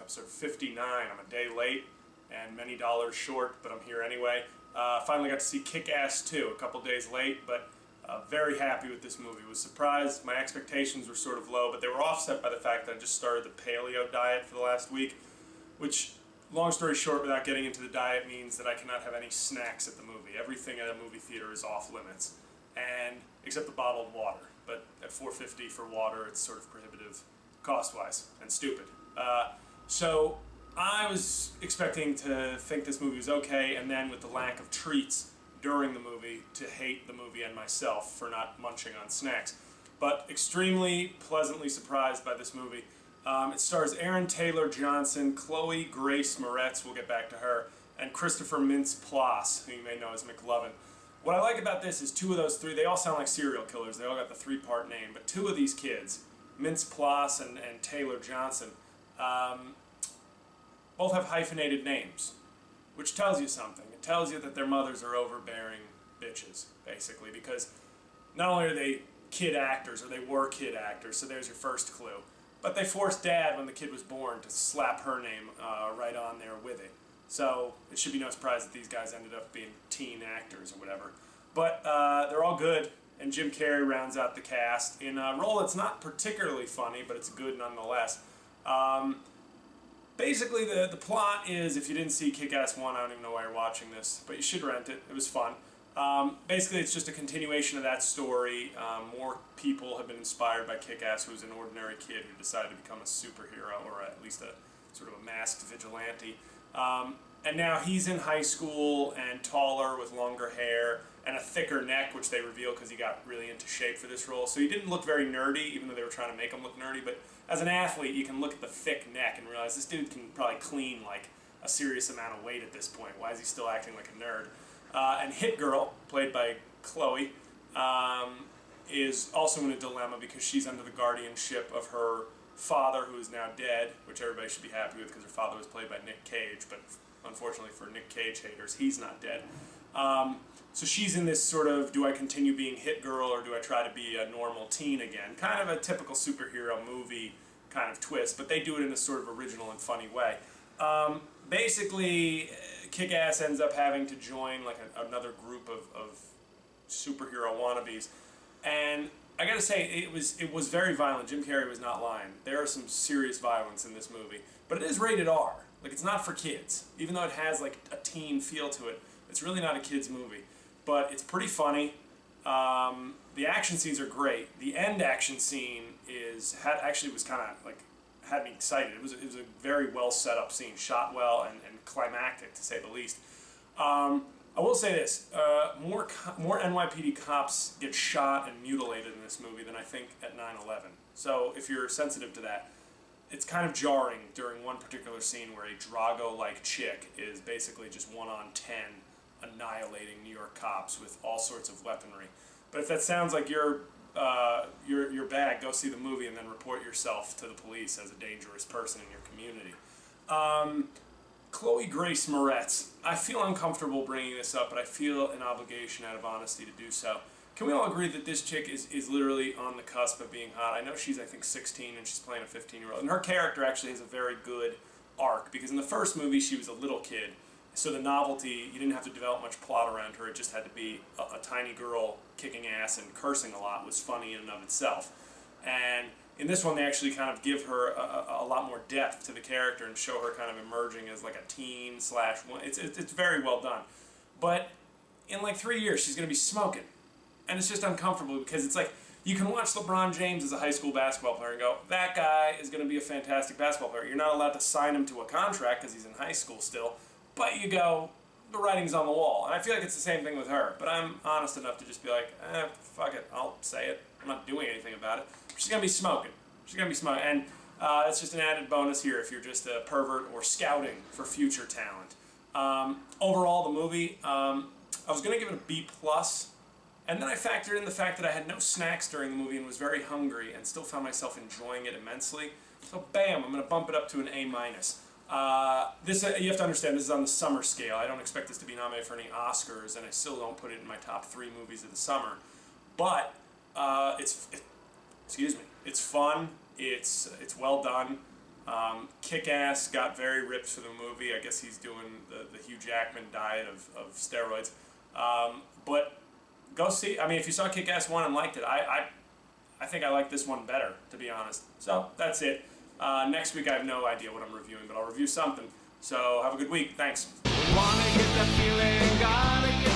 episode 59. I'm a day late and many dollars short, but I'm here anyway. Finally got to see Kick-Ass 2, a couple days late, but very happy with this movie. Was surprised. My expectations were sort of low, but they were offset by the fact that I just started the paleo diet for the last week, which, long story short, without getting into the diet, means that I cannot have any snacks at the movie. Everything at a movie theater is off limits, and except the bottled water. But at $4.50 for water, it's sort of prohibitive cost-wise and stupid. So I was expecting to think this movie was okay, and then with the lack of treats during the movie, to hate the movie and myself for not munching on snacks. But extremely pleasantly surprised by this movie. It stars Aaron Taylor Johnson, Chloe Grace Moretz, we'll get back to her, and Christopher Mintz-Plasse, who you may know as McLovin. What I like about this is two of those three, they all sound like serial killers, they all got the three-part name, but two of these kids, Mintz-Plasse and Taylor Johnson, both have hyphenated names, which tells you something. It tells you that their mothers are overbearing bitches, basically, because not only are they kid actors, or they were kid actors, so there's your first clue, but they forced Dad, when the kid was born, to slap her name right on there with it. So it should be no surprise that these guys ended up being teen actors or whatever. But they're all good, and Jim Carrey rounds out the cast in a role that's not particularly funny, but it's good nonetheless. Basically, the plot is, if you didn't see Kick-Ass 1, I don't even know why you're watching this, but you should rent it. It was fun. Basically, it's just a continuation of that story. More people have been inspired by Kick-Ass, who's an ordinary kid who decided to become a superhero, or at least a sort of a masked vigilante. And now he's in high school and taller with longer hair and a thicker neck, which they reveal because he got really into shape for this role. So he didn't look very nerdy, even though they were trying to make him look nerdy. But as an athlete, you can look at the thick neck and realize this dude can probably clean like a serious amount of weight at this point. Why is he still acting like a nerd? And Hit Girl, played by Chloe, is also in a dilemma because she's under the guardianship of her father, who is now dead, which everybody should be happy with because her father was played by Nick Cage, but unfortunately for Nick Cage haters, he's not dead. So she's in this sort of, do I continue being Hit Girl or do I try to be a normal teen again? Kind of a typical superhero movie kind of twist, but they do it in a sort of original and funny way. Basically, Kick-Ass ends up having to join like another group of superhero wannabes, and I gotta say, it was very violent. Jim Carrey was not lying. There is some serious violence in this movie, but it is rated R. Like, it's not for kids. Even though it has like a teen feel to it, it's really not a kid's movie. But it's pretty funny. The action scenes are great. The end action scene actually was kind of like had me excited. It was a very well set up scene, shot well and climactic to say the least. I will say this, more NYPD cops get shot and mutilated in this movie than I think at 9/11. So if you're sensitive to that, it's kind of jarring during one particular scene where a Drago-like chick is basically just 1 on 10 annihilating New York cops with all sorts of weaponry. But if that sounds like your bag, go see the movie and then report yourself to the police as a dangerous person in your community. Chloe Grace Moretz. I feel uncomfortable bringing this up, but I feel an obligation out of honesty to do so. Can we all agree that this chick is literally on the cusp of being hot? I know she's, I think, 16 and she's playing a 15-year-old. And her character actually has a very good arc, because in the first movie she was a little kid. So the novelty, you didn't have to develop much plot around her. It just had to be a tiny girl kicking ass and cursing a lot was funny in and of itself. And in this one, they actually kind of give her a lot more depth to the character and show her kind of emerging as like a teen slash one. It's very well done. But in like 3 years, she's going to be smoking. And it's just uncomfortable because it's like, you can watch LeBron James as a high school basketball player and go, that guy is going to be a fantastic basketball player. You're not allowed to sign him to a contract because he's in high school still. But you go, the writing's on the wall. And I feel like it's the same thing with her. But I'm honest enough to just be like, fuck it, I'll say it. I'm not doing anything about it. She's going to be smoking. She's going to be smoking. And that's just an added bonus here if you're just a pervert or scouting for future talent. Overall, the movie, I was going to give it a B+. And then I factored in the fact that I had no snacks during the movie and was very hungry and still found myself enjoying it immensely. So bam, I'm going to bump it up to an A-. This you have to understand, this is on the summer scale. I don't expect this to be nominated for any Oscars, and I still don't put it in my top 3 movies of the summer. But it's fun, it's well done. Kick-Ass got very ripped for the movie. I guess he's doing the Hugh Jackman diet of steroids. But go see. I mean, if you saw Kick-Ass 1 and liked it, I think I like this one better, to be honest. So that's it. Next week I have no idea what I'm reviewing, but I'll review something. So have a good week. Thanks. Wanna get that feeling, gotta get